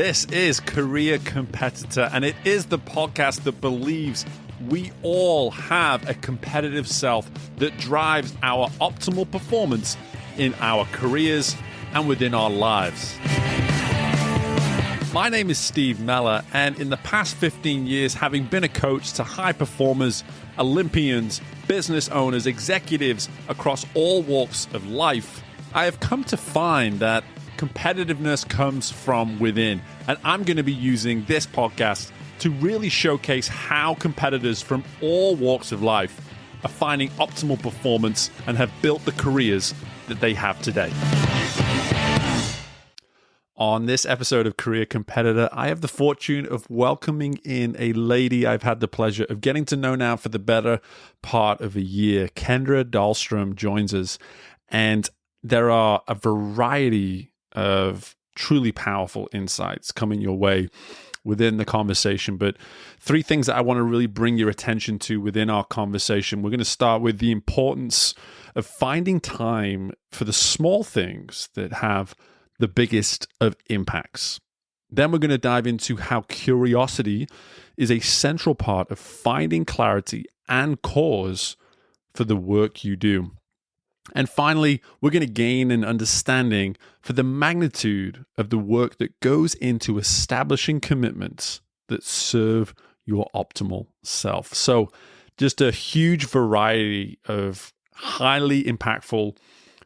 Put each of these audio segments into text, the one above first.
This is Career Competitor, and it is the podcast that believes we all have a competitive self that drives our optimal performance in our careers and within our lives. My name is Steve Mellor, and in the past 15 years, having been a coach to high performers, Olympians, business owners, executives across all walks of life, I have come to find that competitiveness comes from within. And I'm going to be using this podcast to really showcase how competitors from all walks of life are finding optimal performance and have built the careers that they have today. On this episode of Career Competitor, I have the fortune of welcoming in a lady I've had the pleasure of getting to know now for the better part of a year. Kendra Dahlstrom joins us, and there are a variety of truly powerful insights coming your way within the conversation. But three things that I want to really bring your attention to within our conversation. We're going to start with the importance of finding time for the small things that have the biggest of impacts. Then we're going to dive into how curiosity is a central part of finding clarity and cause for the work you do. And finally, we're going to gain an understanding for the magnitude of the work that goes into establishing commitments that serve your optimal self. So just a huge variety of highly impactful,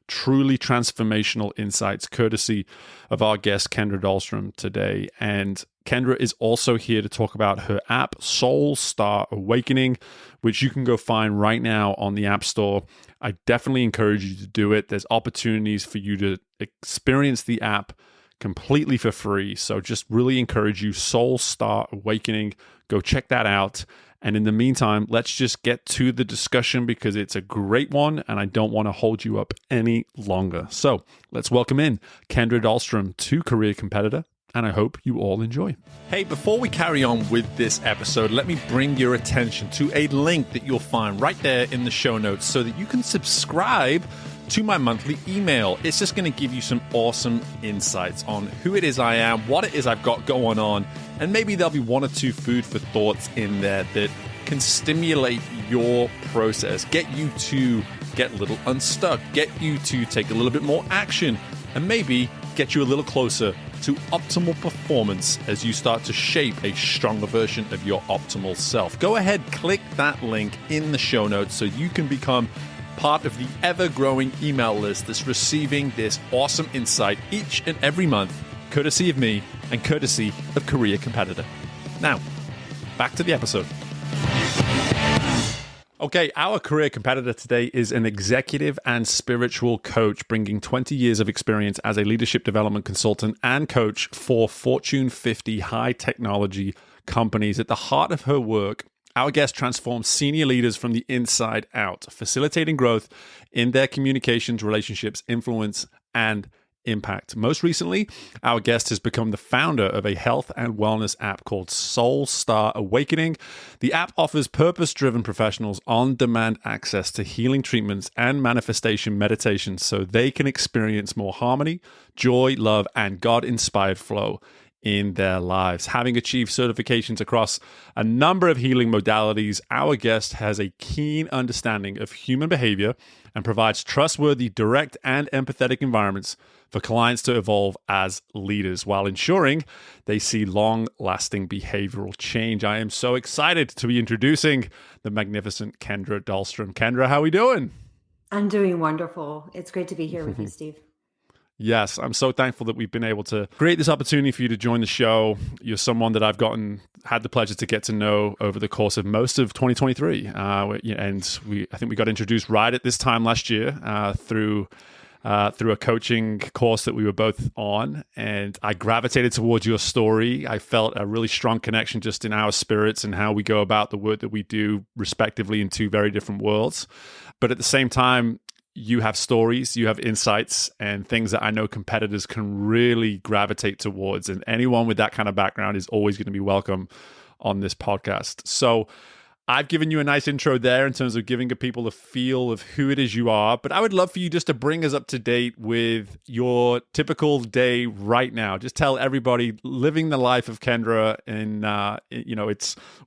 truly transformational insights courtesy of our guest, Kendra Dahlstrom, today. And Kendra is also here to talk about her app, Soul Star Awakening, which you can go find right now on the App Store. I definitely encourage you to do it. There's opportunities for you to experience the app completely for free. So just really encourage you, Soul Star Awakening. Go check that out. And in the meantime, let's just get to the discussion because it's a great one and I don't want to hold you up any longer. So let's welcome in Kendra Dahlstrom to Career Competitor, and I hope you all enjoy. Hey, before we carry on with this episode, let me bring your attention to a link that you'll find right there in the show notes so that you can subscribe to my monthly email. It's just going to give you some awesome insights on who it is I am, what it is I've got going on, and maybe there'll be one or two food for thoughts in there that can stimulate your process, get you to get a little unstuck, get you to take a little bit more action, and maybe get you a little closer to optimal performance as you start to shape a stronger version of your optimal self. Go ahead, click that link in the show notes so you can become part of the ever-growing email list that's receiving this awesome insight each and every month, courtesy of me and courtesy of Career Competitor. Now, back to the episode. Okay, our Career Competitor today is an executive and spiritual coach bringing 20 years of experience as a leadership development consultant and coach for Fortune 50 high technology companies. At the heart of her work, our guest transforms senior leaders from the inside out, facilitating growth in their communications, relationships, influence, and impact. Most recently, our guest has become the founder of a health and wellness app called Soul Star Awakening. The app offers purpose-driven professionals on-demand access to healing treatments and manifestation meditation so they can experience more harmony, joy, love, and God-inspired flow in their lives. Having achieved certifications across a number of healing modalities, our guest has a keen understanding of human behavior and provides trustworthy, direct, and empathetic environments for clients to evolve as leaders while ensuring they see long-lasting behavioral change. I am so excited to be introducing the magnificent Kendra Dahlstrom. Kendra, how are we doing? I'm doing wonderful. It's great to be here with you, Steve. Yes, I'm so thankful that we've been able to create this opportunity for you to join the show. You're someone that I've had the pleasure to get to know over the course of most of 2023. I think we got introduced right at this time last year through a coaching course that we were both on. And I gravitated towards your story. I felt a really strong connection just in our spirits and how we go about the work that we do respectively in two very different worlds. But at the same time, you have stories, you have insights, and things that I know competitors can really gravitate towards. And anyone with that kind of background is always going to be welcome on this podcast. So I've given you a nice intro there in terms of giving people a feel of who it is you are, but I would love for you just to bring us up to date with your typical day right now. Just tell everybody living the life of Kendra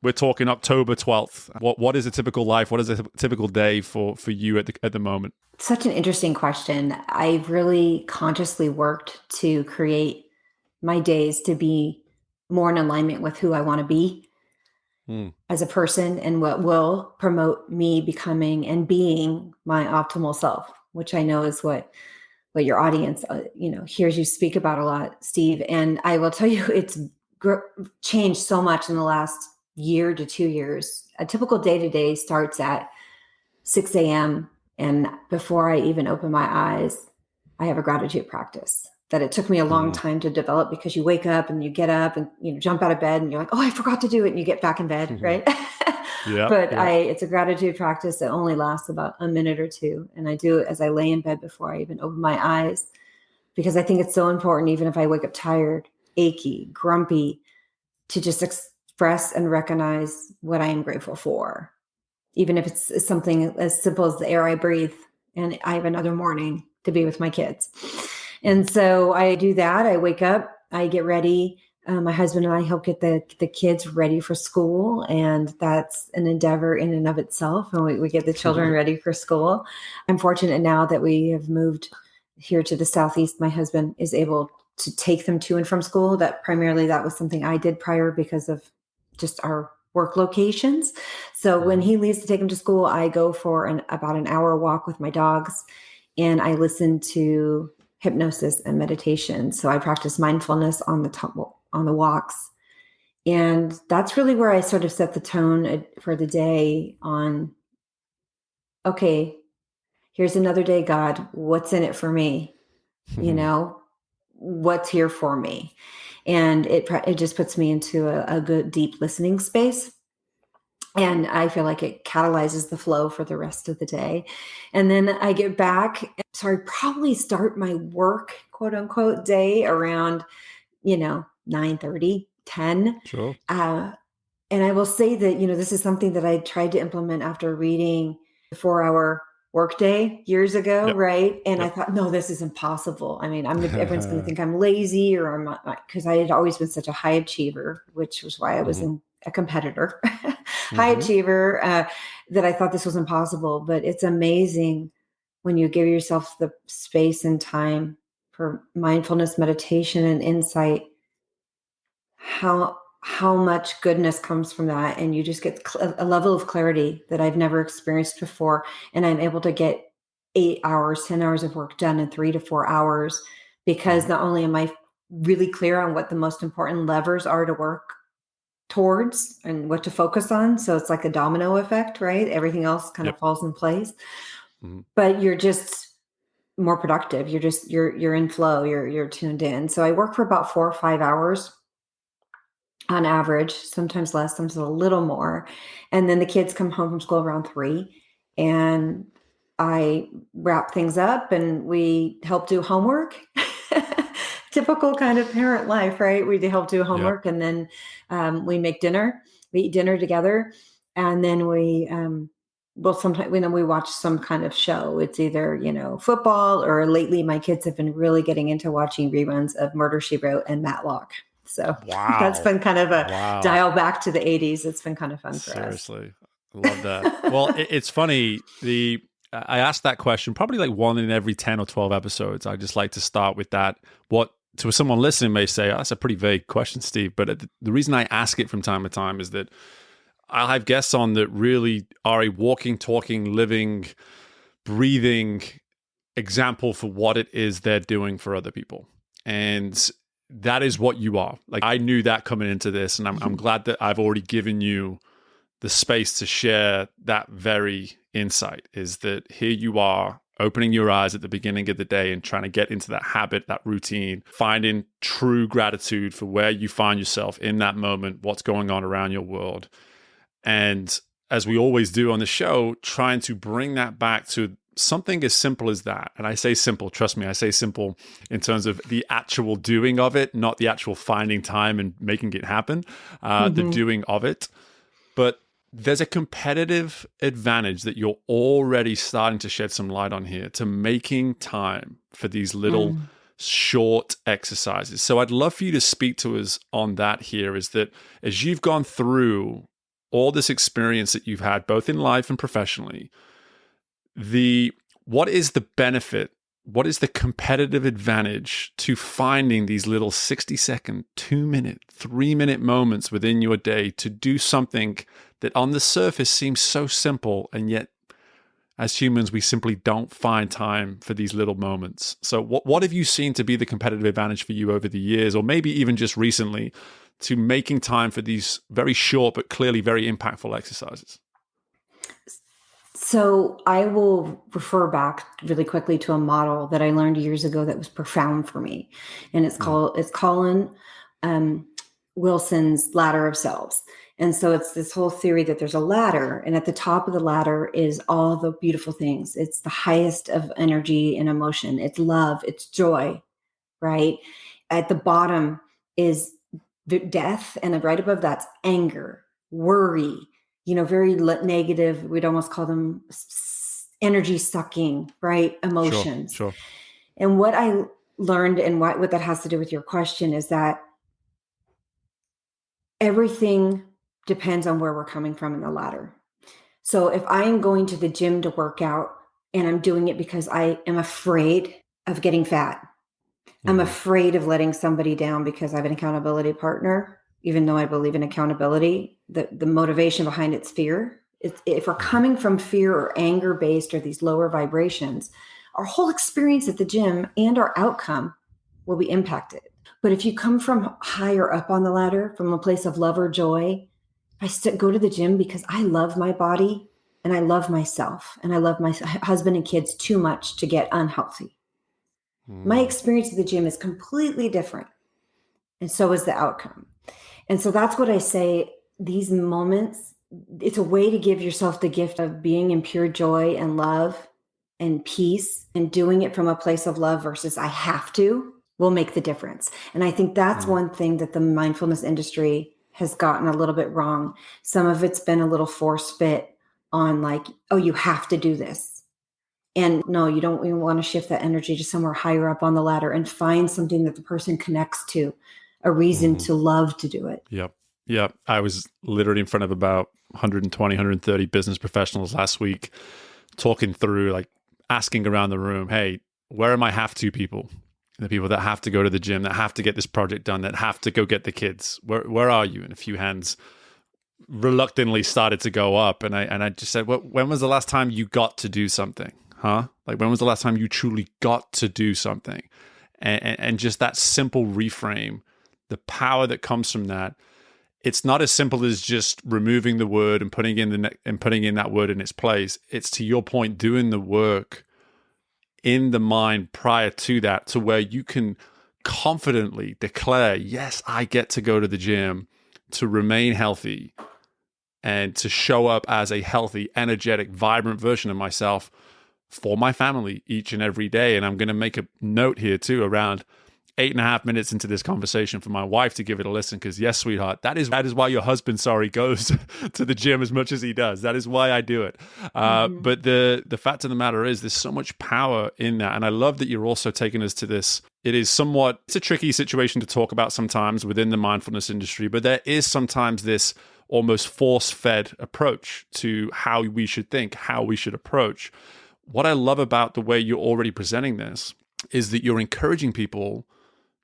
we're talking October 12th. What is a typical life? What is a typical day for you at the moment? Such an interesting question. I've really consciously worked to create my days to be more in alignment with who I want to be as a person and what will promote me becoming and being my optimal self, which I know is what your audience, hears you speak about a lot, Steve. And I will tell you, it's changed so much in the last year to 2 years. A typical day-to-day starts at 6 a.m. And before I even open my eyes, I have a gratitude practice that it took me a long time to develop, because you wake up and you get up and jump out of bed and you're like, oh, I forgot to do it. And you get back in bed, right? It's a gratitude practice that only lasts about a minute or two. And I do it as I lay in bed before I even open my eyes, because I think it's so important, even if I wake up tired, achy, grumpy, to just express and recognize what I am grateful for. Even if it's something as simple as the air I breathe and I have another morning to be with my kids. And so I do that. I wake up, I get ready. My husband and I help get the kids ready for school. And that's an endeavor in and of itself. And we get the children ready for school. I'm fortunate now that we have moved here to the Southeast. My husband is able to take them to and from school. That was something I did prior because of just our work locations. So when he leaves to take them to school, I go for about an hour walk with my dogs, and I listen to hypnosis and meditation. So I practice mindfulness on the walks. And that's really where I sort of set the tone for the day on, okay, here's another day, God, what's in it for me? What's here for me? And it just puts me into a good, deep listening space. And I feel like it catalyzes the flow for the rest of the day. And then I get back. So I probably start my work, quote unquote, day around, 9:30, 10. Sure. And I will say that, this is something that I tried to implement after reading the 4-Hour Workday years ago, right? And I thought, no, this is impossible. I mean, everyone's going to think I'm lazy, or I'm not, because I had always been such a high achiever, which was why I was a competitor, high achiever, that I thought this was impossible. But it's amazing when you give yourself the space and time for mindfulness, meditation, and insight, how much goodness comes from that. And you just get a level of clarity that I've never experienced before. And I'm able to get 8 hours, 10 hours of work done in 3 to 4 hours, because not only am I really clear on what the most important levers are to work towards and what to focus on. So it's like a domino effect, right? Everything else kind of falls in place, but you're just more productive. You're in flow, you're tuned in. So I work for about 4 or 5 hours on average, sometimes less, sometimes a little more. And then the kids come home from school around 3, and I wrap things up and we help do homework. Typical kind of parent life, right? We help do homework, and then we make dinner. We eat dinner together, and then sometimes we watch some kind of show. It's either football, or lately my kids have been really getting into watching reruns of Murder, She Wrote and Matlock. So that's been kind of a dial back to the 80s. It's been kind of fun for us. Seriously, I love that. Well, it's funny. I asked that question probably like 1 in every 10 or 12 episodes. I just like to start with that. What to someone listening may say, that's a pretty vague question, Steve. But the reason I ask it from time to time is that I'll have guests on that really are a walking, talking, living, breathing example for what it is they're doing for other people. And that is what you are. Like, I knew that coming into this, and I'm glad that I've already given you the space to share that very insight, is that here you are opening your eyes at the beginning of the day and trying to get into that habit, that routine, finding true gratitude for where you find yourself in that moment, what's going on around your world. And as we always do on the show, trying to bring that back to something as simple as that. And I say simple, trust me, I say simple in terms of the actual doing of it, not the actual finding time and making it happen, the doing of it. But there's a competitive advantage that you're already starting to shed some light on here to making time for these little short exercises. So I'd love for you to speak to us on that here, is that as you've gone through all this experience that you've had, both in life and professionally, what is the benefit? What is the competitive advantage to finding these little 60-second, 2-minute, 3-minute moments within your day to do something that on the surface seems so simple, and yet as humans, we simply don't find time for these little moments? So what have you seen to be the competitive advantage for you over the years, or maybe even just recently, to making time for these very short but clearly very impactful exercises? So I will refer back really quickly to a model that I learned years ago that was profound for me. And it's Colin Wilson's ladder of selves. And so it's this whole theory that there's a ladder, and at the top of the ladder is all the beautiful things. It's the highest of energy and emotion. It's love, it's joy, right? At the bottom is death, and right above that's anger, worry, very negative. We'd almost call them energy sucking, right? Emotions. Sure. And what I learned, and what that has to do with your question, is that everything depends on where we're coming from in the ladder. So if I'm going to the gym to work out and I'm doing it because I am afraid of getting fat, I'm afraid of letting somebody down because I have an accountability partner, even though I believe in accountability, the motivation behind it's fear. If we're coming from fear or anger based, or these lower vibrations, our whole experience at the gym and our outcome will be impacted. But if you come from higher up on the ladder, from a place of love or joy, I go to the gym because I love my body and I love myself and I love my husband and kids too much to get unhealthy. My experience at the gym is completely different. And so is the outcome. And so that's what I say, these moments, it's a way to give yourself the gift of being in pure joy and love and peace, and doing it from a place of love versus I have to will make the difference. And I think that's one thing that the mindfulness industry has gotten a little bit wrong. Some of it's been a little force fit on like, oh, you have to do this. And no, you don't even want to shift that energy to somewhere higher up on the ladder and find something that the person connects to, a reason to love to do it. Yep. I was literally in front of about 120, 130 business professionals last week, talking through, like asking around the room, hey, where are my have to people? The people that have to go to the gym, that have to get this project done, that have to go get the kids. Where are you? And a few hands reluctantly started to go up. And I just said, well, when was the last time you got to do something? Huh? Like, when was the last time you truly got to do something? And just that simple reframe, the power that comes from that. It's not as simple as just removing the word and putting in that word in its place. It's, to your point, doing the work in the mind prior to that, to where you can confidently declare, yes, I get to go to the gym to remain healthy and to show up as a healthy, energetic, vibrant version of myself for my family each and every day. And I'm going to make a note here too, around 8.5 minutes into this conversation, for my wife to give it a listen, because yes, sweetheart, that is why your husband, goes to the gym as much as he does. That is why I do it. But the fact of the matter is, there's so much power in that. And I love that you're also taking us to this. It's a tricky situation to talk about sometimes within the mindfulness industry, but there is sometimes this almost force-fed approach to how we should think, how we should approach. What I love about the way you're already presenting this is that you're encouraging people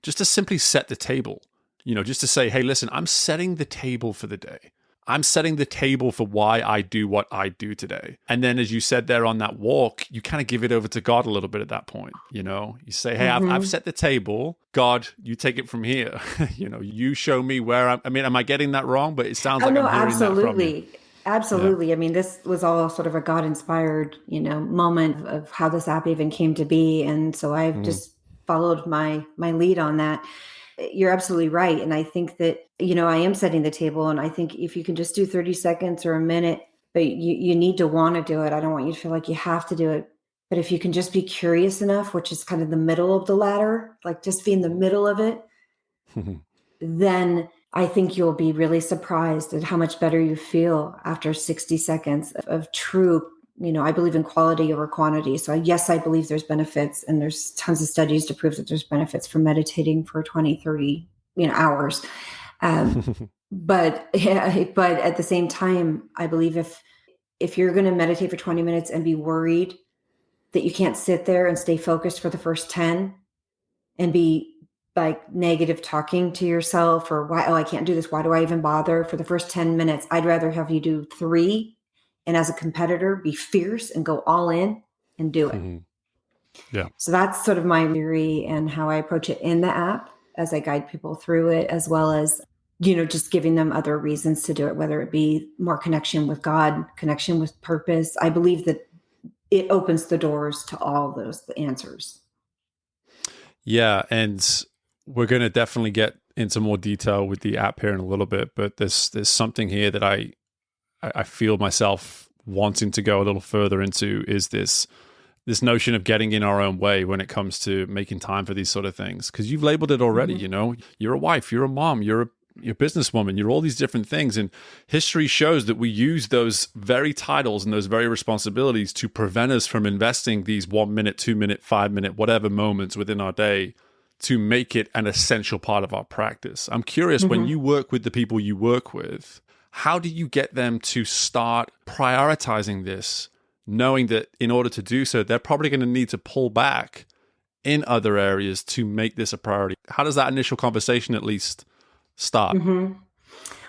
just to simply set the table, just to say, hey, listen, I'm setting the table for the day. I'm setting the table for why I do what I do today. And then, as you said there on that walk, you kind of give it over to God a little bit at that point. You say, hey, I've set the table. God, you take it from here. You show me where am I getting that wrong? But it sounds like I'm hearing that from you. Absolutely. Yeah. I mean, this was all sort of a God-inspired, moment of how this app even came to be. And so I've just followed my lead on that. You're absolutely right. And I think that, I am setting the table. And I think if you can just do 30 seconds or a minute, but you need to want to do it. I don't want you to feel like you have to do it. But if you can just be curious enough, which is kind of the middle of the ladder, like just be in the middle of it, then I think you'll be really surprised at how much better you feel after 60 seconds of true, I believe in quality over quantity. So yes, I believe there's benefits, and there's tons of studies to prove that there's benefits from meditating for 20, 30, hours. But yeah, but at the same time, I believe if you're going to meditate for 20 minutes and be worried that you can't sit there and stay focused for the first 10 and be like negative talking to yourself, or why, oh, I can't do this. Why do I even bother for the first 10 minutes? I'd rather have you do 3. And as a competitor, be fierce and go all in and do it. Yeah. So that's sort of my theory and how I approach it in the app as I guide people through it, as well as, just giving them other reasons to do it, whether it be more connection with God, connection with purpose. I believe that it opens the doors to all those answers. Yeah. And we're going to definitely get into more detail with the app here in a little bit, but there's something here that I feel myself wanting to go a little further into, is this notion of getting in our own way when it comes to making time for these sort of things. Because you've labeled it already, you're a wife, you're a mom, you're a businesswoman, you're all these different things. And history shows that we use those very titles and those very responsibilities to prevent us from investing these 1 minute, 2 minute, 5 minute, whatever moments within our day to make it an essential part of our practice. I'm curious, when you work with the people you work with, how do you get them to start prioritizing this, knowing that in order to do so, they're probably going to need to pull back in other areas to make this a priority? How does that initial conversation at least start?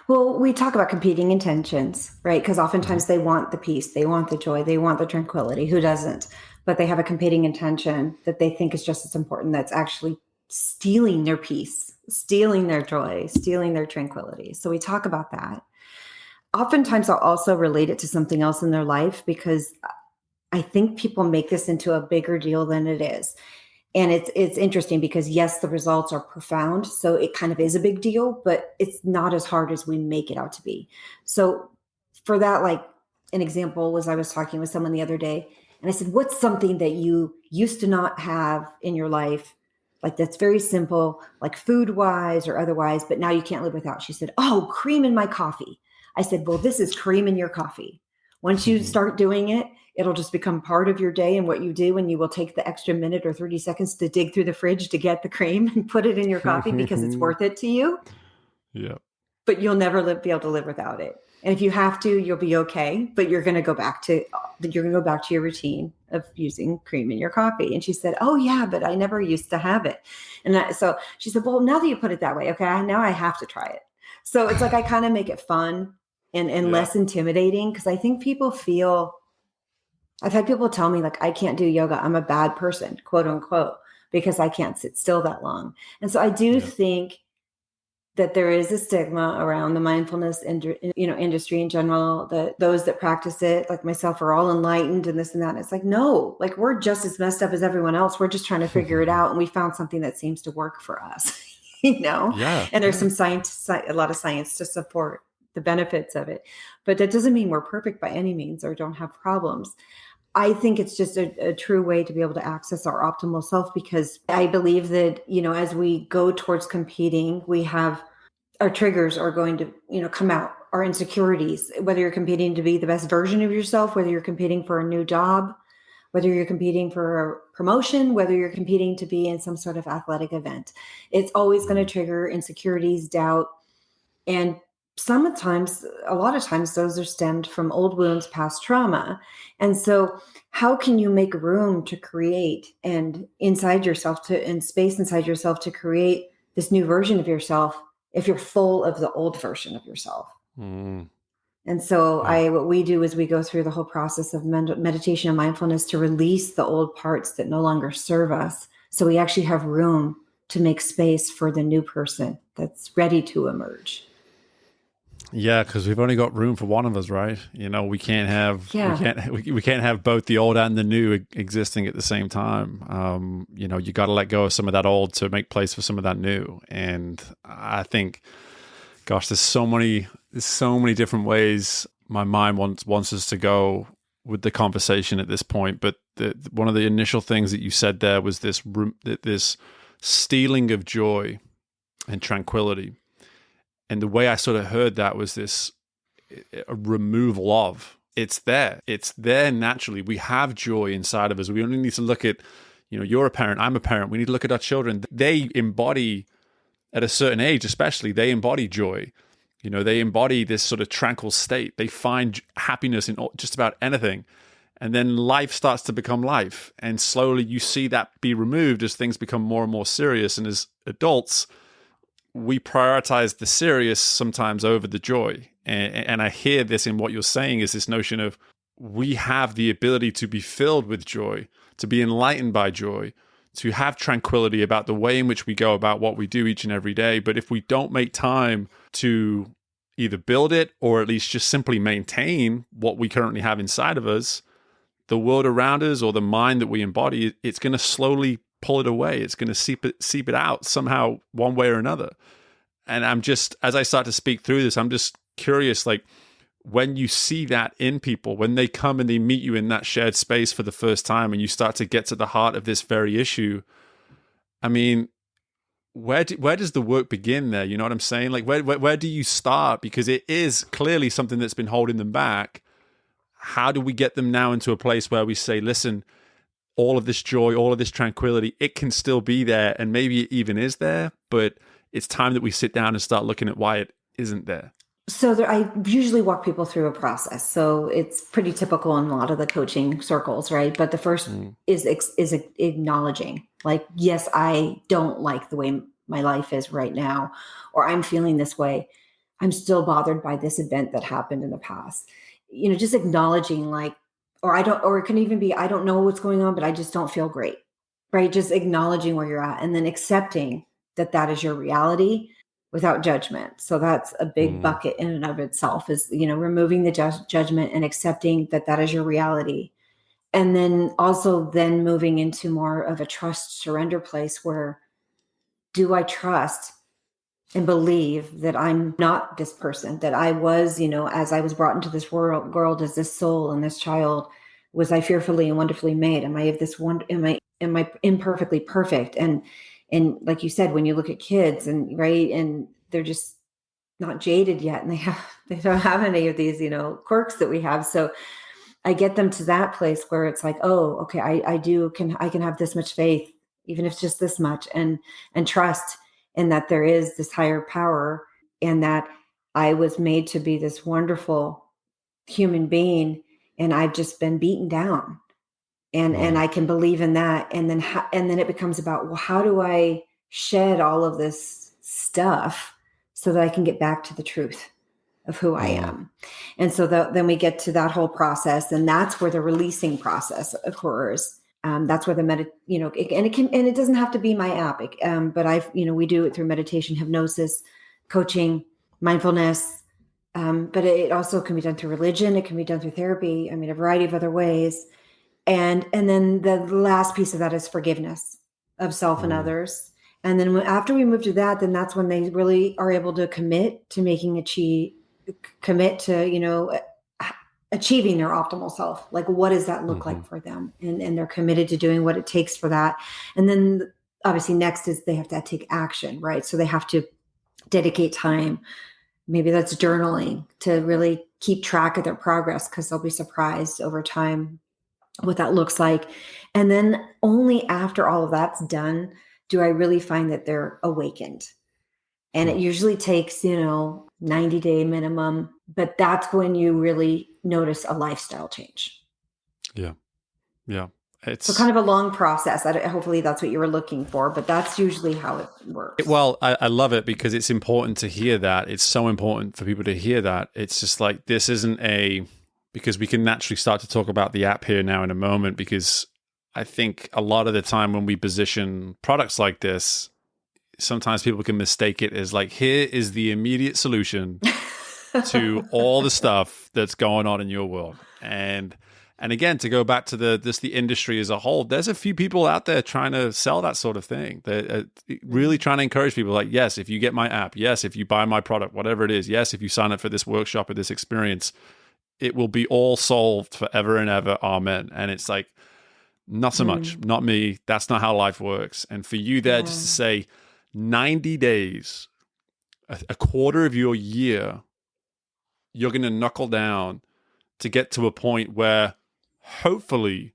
Well, we talk about competing intentions, right? Because oftentimes they want the peace, they want the joy, they want the tranquility. Who doesn't? But they have a competing intention that they think is just as important, that's actually stealing their peace, stealing their joy, stealing their tranquility. So we talk about that. Oftentimes I'll also relate it to something else in their life, because I think people make this into a bigger deal than it is. And it's interesting because yes, the results are profound. So it kind of is a big deal, but it's not as hard as we make it out to be. So for that, like an example was, I was talking with someone the other day and I said, what's something that you used to not have in your life? Like that's very simple, like food wise or otherwise, but now you can't live without. She said, oh, cream in my coffee. I said, well, this is cream in your coffee. Once you start doing it, it'll just become part of your day and what you do. And you will take the extra minute or 30 seconds to dig through the fridge to get the cream and put it in your coffee because it's worth it to you. Yeah. But you'll never be able to live without it. And if you have to, you'll be okay. But you're going to go back to your routine of using cream in your coffee. And she said, oh yeah, but I never used to have it. And so she said, well, now that you put it that way, okay, now I have to try it. So it's like, I kind of make it fun and less intimidating, because I think people feel, I've had people tell me like, I can't do yoga, I'm a bad person, quote unquote, because I can't sit still that long. And so I do think that there is a stigma around the mindfulness industry in general, that those that practice it, like myself, are all enlightened and this and that. And it's like, no, like we're just as messed up as everyone else. We're just trying to figure it out. And we found something that seems to work for us, Yeah. And there's some science, a lot of science to support the benefits of it. But that doesn't mean we're perfect by any means or don't have problems. I think it's just a true way to be able to access our optimal self, because I believe that, as we go towards competing, we have our triggers are going to, come out, our insecurities, whether you're competing to be the best version of yourself, whether you're competing for a new job, whether you're competing for a promotion, whether you're competing to be in some sort of athletic event. It's always going to trigger insecurities, doubt, and a lot of times those are stemmed from old wounds, past trauma. And so how can you make room to create and space inside yourself to create this new version of yourself if you're full of the old version of yourself? And so what we do is we go through the whole process of meditation and mindfulness to release the old parts that no longer serve us. So we actually have room to make space for the new person that's ready to emerge. Yeah, because we've only got room for one of us, right? We can't have we can't have both the old and the new existing at the same time. You got to let go of some of that old to make place for some of that new. And I think, gosh, there's so many different ways my mind wants us to go with the conversation at this point. But one of the initial things that you said there was this stealing of joy and tranquility. And the way I sort of heard that was this a removal of. It's there. It's there naturally. We have joy inside of us. We only need to look at, you're a parent, I'm a parent. We need to look at our children. They embody, at a certain age especially, they embody joy. They embody this sort of tranquil state. They find happiness in just about anything. And then life starts to become life. And slowly you see that be removed as things become more and more serious. And as adults, we prioritize the serious sometimes over the joy. And I hear this in what you're saying is this notion of we have the ability to be filled with joy, to be enlightened by joy, to have tranquility about the way in which we go about what we do each and every day. But if we don't make time to either build it or at least just simply maintain what we currently have inside of us, the world around us or the mind that we embody, it's going to slowly pull it away. It's going to seep it out somehow, one way or another. And I'm just, as I start to speak through this, I'm just curious, like when you see that in people, when they come and they meet you in that shared space for the first time and you start to get to the heart of this very issue, I mean, where does the work begin there? You know what I'm saying? Like where do you start? Because it is clearly something that's been holding them back. How do we get them now into a place where we say, listen, all of this joy, all of this tranquility, it can still be there, and maybe it even is there, but it's time that we sit down and start looking at why it isn't there. So I usually walk people through a process. So it's pretty typical in a lot of the coaching circles, right? But the first is acknowledging, like, yes, I don't like the way my life is right now, or I'm feeling this way. I'm still bothered by this event that happened in the past. Just acknowledging, like, or it can even be, I don't know what's going on, but I just don't feel great, right? Just acknowledging where you're at and then accepting that that is your reality without judgment. So that's a big bucket in and of itself, is, removing the judgment and accepting that that is your reality. And then also then moving into more of a trust surrender place where, do I trust and believe that I'm not this person, that I was, as I was brought into this world as this soul and this child, was I fearfully and wonderfully made? Am I of this one? Am I imperfectly perfect? And like you said, when you look at kids and right, and they're just not jaded yet, and they don't have any of these, quirks that we have. So I get them to that place where it's like, oh, okay, I can have this much faith, even if it's just this much, and trust in that there is this higher power, and that I was made to be this wonderful human being, and I've just been beaten down. And I can believe in that. And then it becomes about, well, how do I shed all of this stuff so that I can get back to the truth of who I am? And so then we get to that whole process, and that's where the releasing process occurs. That's where and it doesn't have to be my app, but we do it through meditation, hypnosis, coaching, mindfulness. But it also can be done through religion. It can be done through therapy. I mean, a variety of other ways. And then the last piece of that is forgiveness of self and others. And then after we move to that, then that's when they really are able to commit to achieving their optimal self. Like, what does that look like for them? And they're committed to doing what it takes for that. And then obviously next is they have to take action, right? So they have to dedicate time. Maybe that's journaling to really keep track of their progress, because they'll be surprised over time what that looks like. And then only after all of that's done do I really find that they're awakened. And it usually takes, 90-day minimum, but that's when you really notice a lifestyle change. Yeah. Yeah. It's so kind of a long process. Hopefully that's what you were looking for, but that's usually how it works. Well, I love it because it's important to hear that. It's so important for people to hear that. It's just like, this isn't because we can naturally start to talk about the app here now in a moment, because I think a lot of the time when we position products like this, sometimes people can mistake it as like, here is the immediate solution to all the stuff that's going on in your world. And again, to go back to the industry as a whole, there's a few people out there trying to sell that sort of thing. They're really trying to encourage people like, yes, if you get my app, yes, if you buy my product, whatever it is, yes, if you sign up for this workshop or this experience, it will be all solved forever and ever. Amen. And it's like, not so much, not me. That's not how life works. And for you there just to say 90 days a quarter of your year, you're going to knuckle down to get to a point where hopefully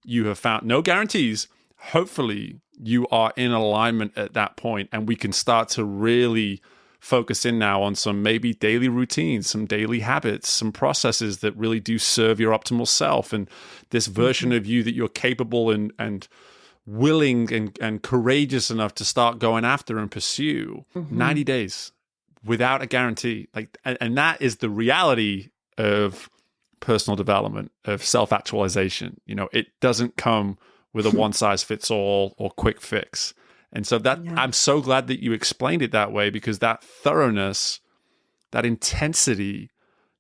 you have found, no guarantees, hopefully you are in alignment at that point, and we can start to really focus in now on some maybe daily routines, some daily habits, some processes that really do serve your optimal self, and this version of you that you're capable and willing and courageous enough to start going after and pursue. 90 days without a guarantee. And that is the reality of personal development, of self-actualization. It doesn't come with a one-size-fits-all or quick fix. And so I'm so glad that you explained it that way, because that thoroughness, that intensity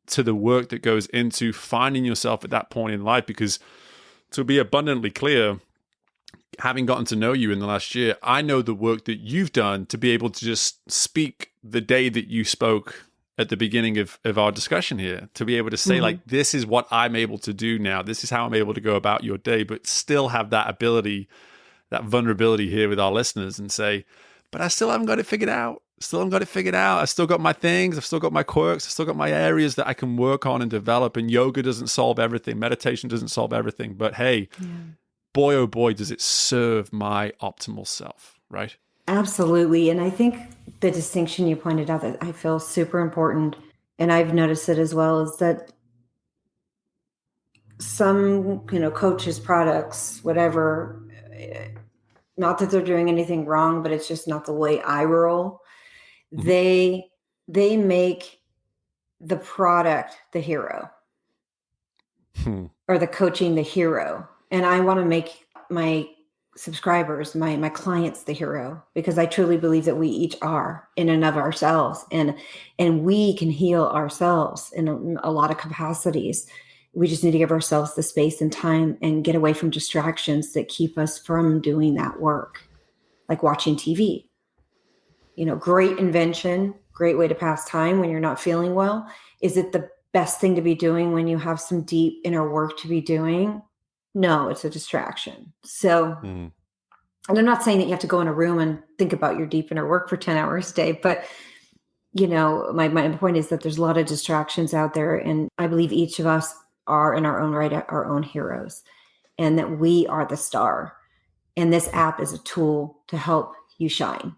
to the work that goes into finding yourself at that point in life, because to be abundantly clear, having gotten to know you in the last year, I know the work that you've done to be able to just speak the day that you spoke at the beginning of our discussion here, to be able to say, like, this is what I'm able to do now. This is how I'm able to go about your day, but still have that ability, that vulnerability here with our listeners, and say, but I still haven't got it figured out. I've still got my things. I've still got my quirks. I've still got my areas that I can work on and develop. And yoga doesn't solve everything. Meditation doesn't solve everything. But hey, boy, oh boy, does it serve my optimal self, right? Absolutely. And I think the distinction you pointed out that I feel super important, and I've noticed it as well, is that some, coaches, products, whatever, not that they're doing anything wrong, but it's just not the way I roll. They make the product the hero or the coaching the hero. And I want to make my subscribers, my clients the hero, because I truly believe that we each are in and of ourselves, and we can heal ourselves in a lot of capacities. We just need to give ourselves the space and time and get away from distractions that keep us from doing that work, like watching TV. Great invention, great way to pass time when you're not feeling well. Is it the best thing to be doing when you have some deep inner work to be doing? No, it's a distraction. So, and I'm not saying that you have to go in a room and think about your deep inner work for 10 hours a day, but my point is that there's a lot of distractions out there, and I believe each of us are in our own right, our own heroes, and that we are the star. And this app is a tool to help you shine.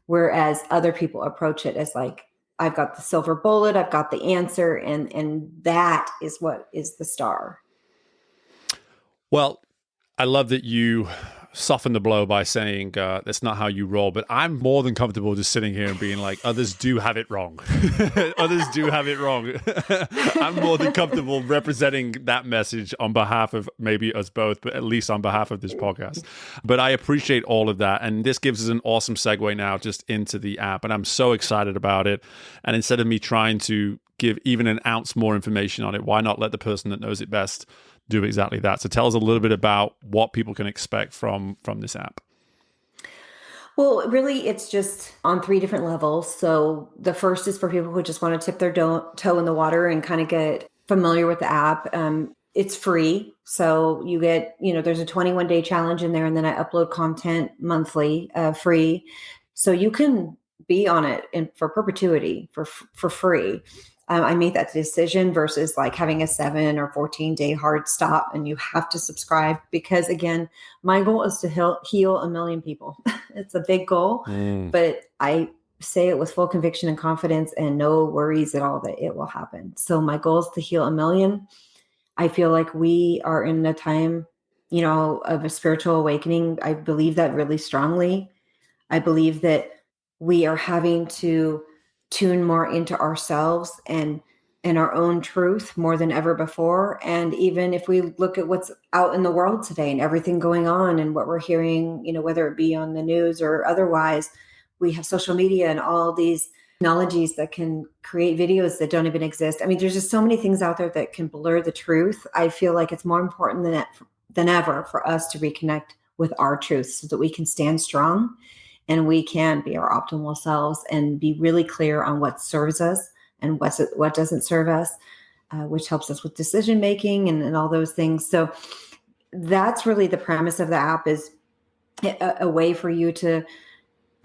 Whereas other people approach it as like, I've got the silver bullet, I've got the answer, and that is what is the star. Well, I love that you soften the blow by saying that's not how you roll, but I'm more than comfortable just sitting here and being like, others do have it wrong. Others do have it wrong. I'm more than comfortable representing that message on behalf of maybe us both, but at least on behalf of this podcast. But I appreciate all of that. And this gives us an awesome segue now just into the app. And I'm so excited about it. And instead of me trying to give even an ounce more information on it, why not let the person that knows it best do exactly that? So tell us a little bit about what people can expect from this app. Well, really, it's just on 3 different levels. So the first is for people who just want to tip their toe in the water and kind of get familiar with the app. It's free. So you get, there's a 21-day challenge in there, and then I upload content monthly, free. So you can be on it for perpetuity for free. I made that decision versus like having a 7 or 14-day hard stop and you have to subscribe, because again, my goal is to heal 1 million people. It's a big goal, but I say it with full conviction and confidence and no worries at all that it will happen. So my goal is to heal 1 million. I feel like we are in a time, of a spiritual awakening. I believe that really strongly. I believe that we are having to tune more into ourselves and our own truth more than ever before. And even if we look at what's out in the world today and everything going on and what we're hearing, whether it be on the news or otherwise, we have social media and all these technologies that can create videos that don't even exist. I mean, there's just so many things out there that can blur the truth. I feel like it's more important than ever for us to reconnect with our truth so that we can stand strong and we can be our optimal selves and be really clear on what serves us and what doesn't serve us, which helps us with decision making and all those things. So that's really the premise of the app, is a way for you to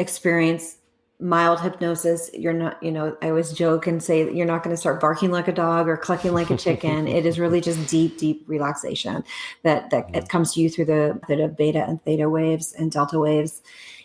experience mild hypnosis. You're not, I always joke and say that you're not going to start barking like a dog or clucking like a chicken. It is really just deep, deep relaxation that it comes to you through the beta and theta waves and delta waves.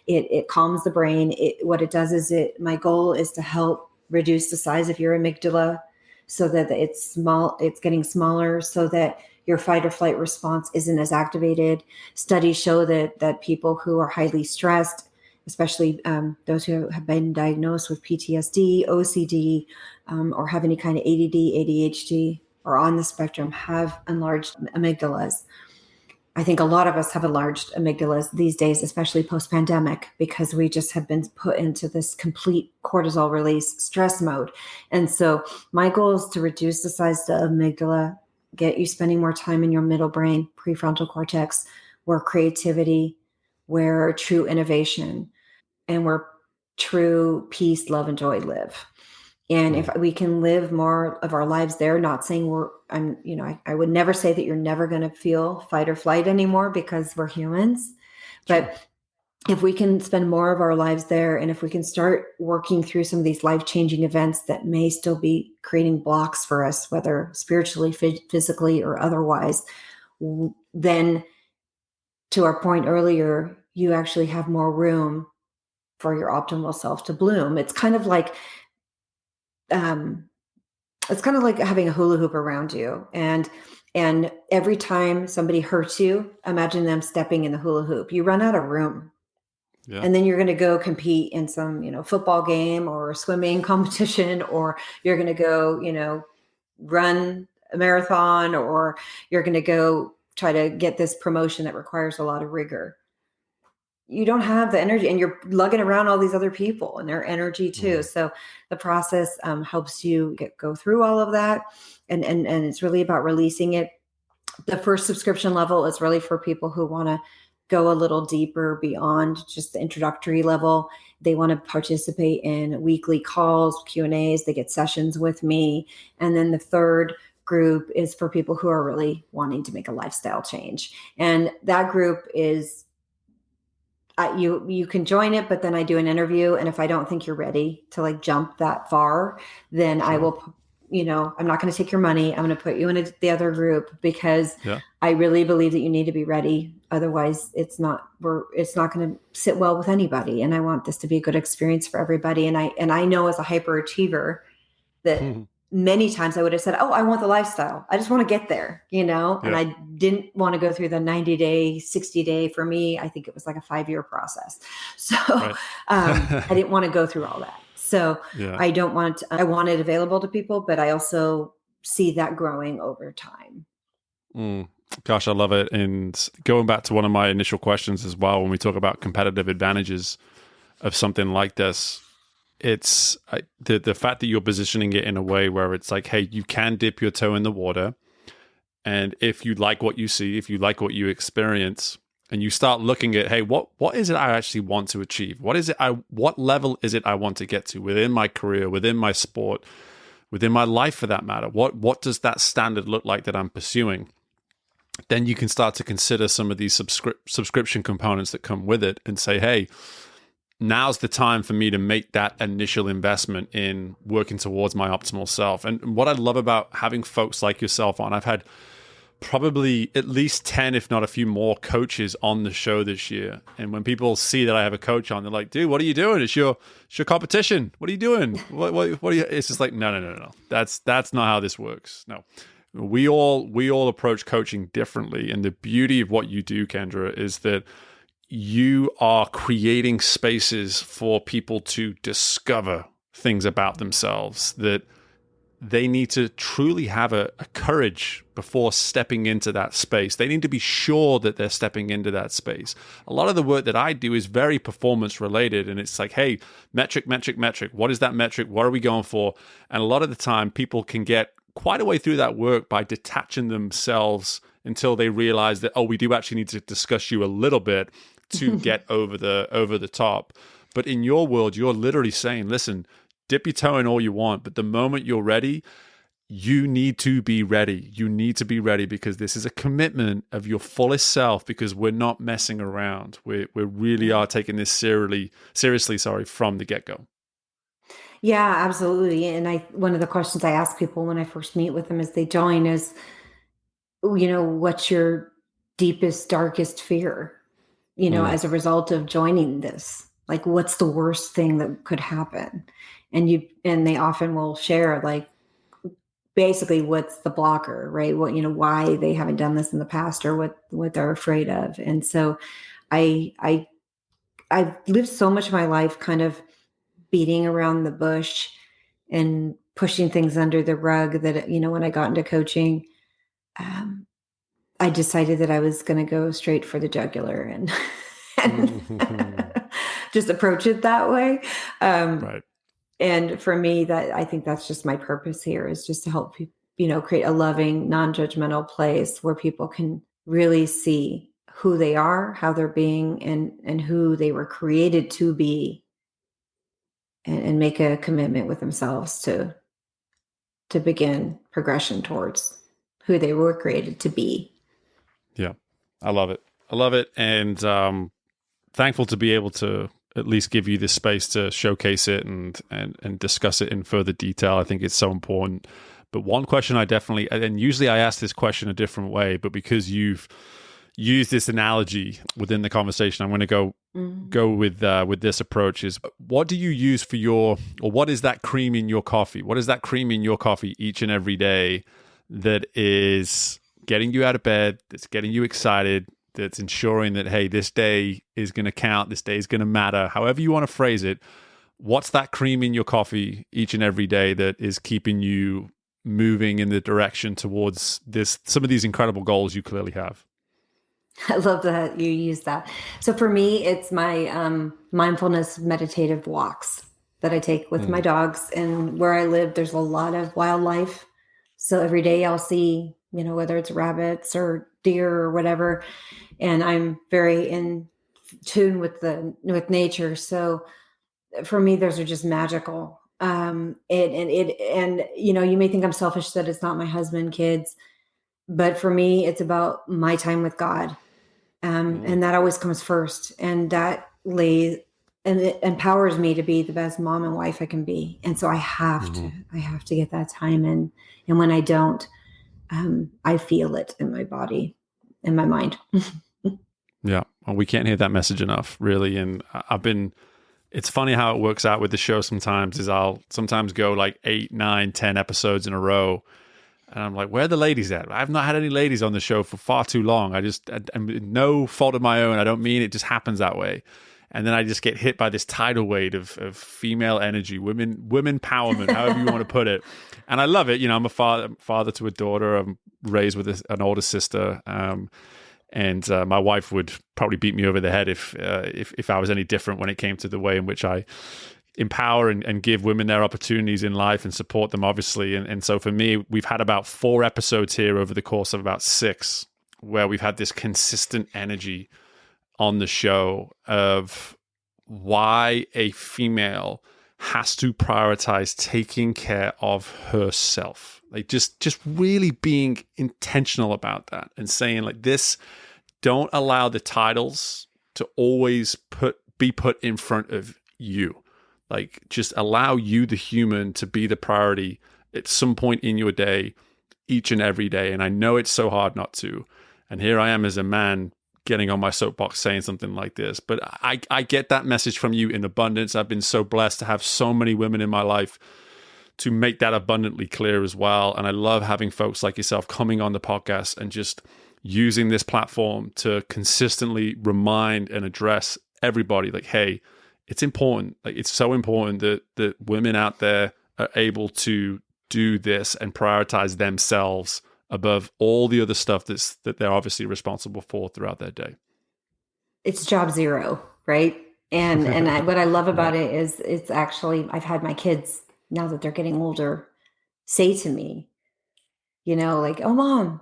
It calms the brain. What it does is my goal is to help reduce the size of your amygdala so that it's getting smaller so that your fight or flight response isn't as activated. Studies show that people who are highly stressed, especially those who have been diagnosed with PTSD, OCD, or have any kind of ADD, ADHD, or on the spectrum, have enlarged amygdalas. I think a lot of us have enlarged amygdalas these days, especially post-pandemic, because we just have been put into this complete cortisol release stress mode. And so my goal is to reduce the size of the amygdala, get you spending more time in your middle brain, prefrontal cortex, where creativity, where true innovation, and where true peace, love, and joy live. And if we can live more of our lives there, not saying I would never say that you're never going to feel fight or flight anymore because we're humans. But sure. If we can spend more of our lives there, and if we can start working through some of these life-changing events that may still be creating blocks for us, whether spiritually, physically, or otherwise, then to our point earlier, you actually have more room for your optimal self to bloom. It's kind of like having a hula hoop around you, and every time somebody hurts you, imagine them stepping in the hula hoop. You run out of room. Yeah. And then you're going to go compete in some, football game or swimming competition, or you're going to go, run a marathon, or you're going to go try to get this promotion that requires a lot of rigor. You don't have the energy, and you're lugging around all these other people and their energy too. Mm. So the process helps you go through all of that. And it's really about releasing it. The first subscription level is really for people who want to go a little deeper beyond just the introductory level. They want to participate in weekly calls, Q&As. They get sessions with me. And then the third group is for people who are really wanting to make a lifestyle change. And that group is, you can join it, but then I do an interview. And if I don't think you're ready to jump that far, then sure. I will, I'm not going to take your money. I'm going to put you in the other group, because I really believe that you need to be ready. Otherwise it's not going to sit well with anybody. And I want this to be a good experience for everybody. And I know as a hyperachiever that many times I would have said, oh, I want the lifestyle. I just want to get there, and I didn't want to go through the 90-day, 60-day. For me, I think it was like a 5-year process. So right. I didn't want to go through all that. So I want it available to people, but I also see that growing over time. Gosh, I love it. And going back to one of my initial questions as well, when we talk about competitive advantages of something like this, it's the fact that you're positioning it in a way where it's like, hey, you can dip your toe in the water. And if you like what you see, if you like what you experience, and you start looking at, hey, what is it I actually want to achieve? What level is it I want to get to within my career, within my sport, within my life for that matter? What does that standard look like that I'm pursuing? Then you can start to consider some of these subscription components that come with it and say, hey, now's the time for me to make that initial investment in working towards my optimal self. And what I love about having folks like yourself on, I've had probably at least 10, if not a few more coaches on the show this year. And when people see that I have a coach on, they're like, dude, what are you doing? It's your competition. What are you doing? What are you? It's just like, no. That's not how this works. No. We all approach coaching differently. And the beauty of what you do, Kendra, is that you are creating spaces for people to discover things about themselves, that they need to truly have a courage before stepping into that space. They need to be sure that they're stepping into that space. A lot of the work that I do is very performance related, and it's like, hey, metric. What is that metric? What are we going for? And a lot of the time, people can get quite a way through that work by detaching themselves until they realize that, oh, we do actually need to discuss you a little bit to get over the top. But in your world, you're literally saying, listen, dip your toe in all you want, but the moment you're ready, you need to be ready. You need to be ready because this is a commitment of your fullest self, because we're not messing around. We really are taking this seriously, from the get-go. Yeah, absolutely. And one of the questions I ask people when I first meet with them as they join is, what's your deepest, darkest fear, Mm. as a result of joining this? Like, what's the worst thing that could happen? And they often will share, like, basically what's the blocker, right? Why they haven't done this in the past, or what they're afraid of. And so I I've lived so much of my life kind of beating around the bush and pushing things under the rug that, when I got into coaching, um, I decided that I was going to go straight for the jugular and, and just approach it that way. Um, Right. and for me, that I think that's just my purpose here, is just to help people, create a loving, non-judgmental place where people can really see who they are, how they're being, and who they were created to be, and make a commitment with themselves to begin progression towards who they were created to be. Yeah. I love it. I love it. And thankful to be able to at least give you this space to showcase it and discuss it in further detail. I think it's so important. But one question and usually I ask this question a different way, but because you've used this analogy within the conversation, I'm going to go with this approach is, what do you use or what is that cream in your coffee? What is that cream in your coffee each and every day that is getting you out of bed, that's getting you excited, that's ensuring that, hey, this day is going to count, this day is going to matter, however you want to phrase it? What's that cream in your coffee each and every day that is keeping you moving in the direction towards some of these incredible goals you clearly have? I love that you use that. So for me, it's my mindfulness meditative walks that I take with my dogs. And where I live, there's a lot of wildlife. So every day I'll see, whether it's rabbits or deer or whatever. And I'm very in tune with nature. So for me, those are just magical. You may think I'm selfish that it's not my husband, kids, but for me, it's about my time with God. And that always comes first. And that lays and it empowers me to be the best mom and wife I can be. And so I have to get that time in. And when I don't, I feel it in my body, in my mind. Yeah. Well, we can't hear that message enough, really. And it's funny how it works out with the show sometimes, is I'll sometimes go like 8, 9, 10 episodes in a row. And I'm like, where are the ladies at? I've not had any ladies on the show for far too long. I'm no fault of my own. I don't mean it just happens that way. And then I just get hit by this tidal wave of female energy, women empowerment, however you want to put it. And I love it. I'm a father to a daughter. I'm raised with an older sister. And my wife would probably beat me over the head if I was any different when it came to the way in which I empower and give women their opportunities in life and support them, obviously. And so for me, we've had about 4 episodes here over the course of about 6 where we've had this consistent energy on the show of why a female has to prioritize taking care of herself. Like just really being intentional about that and saying, like, this, don't allow the titles to always be put in front of you. Like, just allow you, the human, to be the priority at some point in your day, each and every day. And I know it's so hard not to. And here I am as a man getting on my soapbox saying something like this. But I get that message from you in abundance. I've been so blessed to have so many women in my life to make that abundantly clear as well. And I love having folks like yourself coming on the podcast and just using this platform to consistently remind and address everybody, like, hey, it's important. Like, it's so important that women out there are able to do this and prioritize themselves above all the other stuff that they're obviously responsible for throughout their day. It's job zero, right? And what I love about it is it's actually, I've had my kids, now that they're getting older, say to me, like, oh, Mom,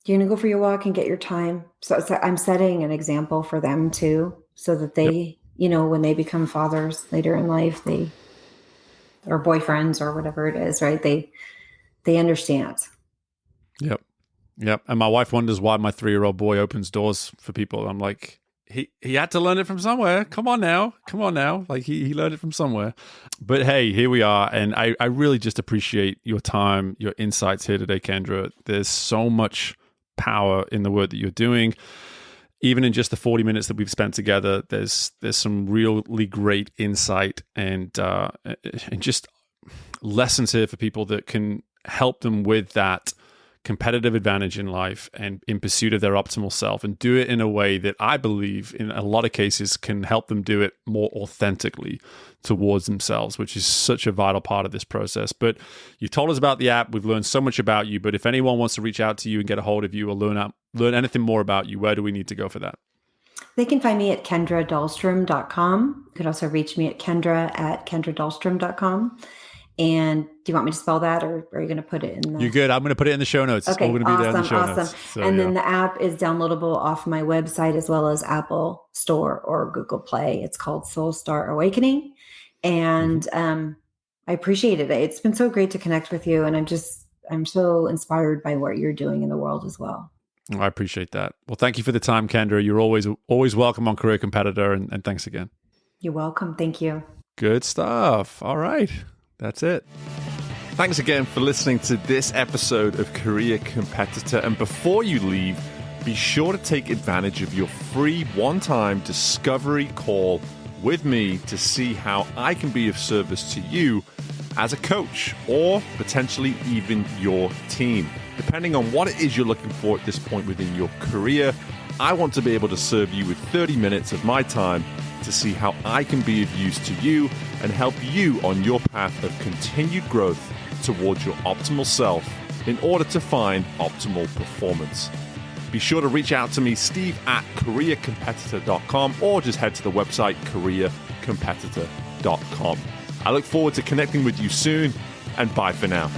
you're going to go for your walk and get your time. So I'm setting an example for them too, so that they, when they become fathers later in life, or boyfriends or whatever it is, right? they understand. Yep. Yep. And my wife wonders why my 3-year-old boy opens doors for people. I'm like, he had to learn it from somewhere. Come on now. Like he learned it from somewhere. But hey, here we are. And I really just appreciate your time, your insights here today, Kendra. There's so much power in the work that you're doing. Even in just the 40 minutes that we've spent together, there's some really great insight and just lessons here for people that can help them with that competitive advantage in life and in pursuit of their optimal self, and do it in a way that I believe in a lot of cases can help them do it more authentically towards themselves, which is such a vital part of this process. But you told us about the app. We've learned so much about you, but if anyone wants to reach out to you and get a hold of you or learn anything more about you, where do we need to go for that? They can find me at KendraDahlstrom.com. You could also reach me at Kendra@KendraDahlstrom.com. And do you want me to spell that, or are you going to put it in the... You're good. I'm going to put it in the show notes. Okay, it's all going to be there in the show notes. So, and then the app is downloadable off my website as well as Apple Store or Google Play. It's called Soul Star Awakening. And I appreciate it. It's been so great to connect with you. And I'm so inspired by what you're doing in the world as well. I appreciate that. Well, thank you for the time, Kendra. You're always welcome on Career Competitor. And thanks again. You're welcome. Thank you. Good stuff. All right. That's it. Thanks again for listening to this episode of Career Competitor. And before you leave, be sure to take advantage of your free one-time discovery call with me to see how I can be of service to you as a coach, or potentially even your team. Depending on what it is you're looking for at this point within your career, I want to be able to serve you with 30 minutes of my time to see how I can be of use to you and help you on your path of continued growth towards your optimal self in order to find optimal performance. Be sure to reach out to me, steve@careercompetitor.com, or just head to the website, careercompetitor.com. I look forward to connecting with you soon, and bye for now.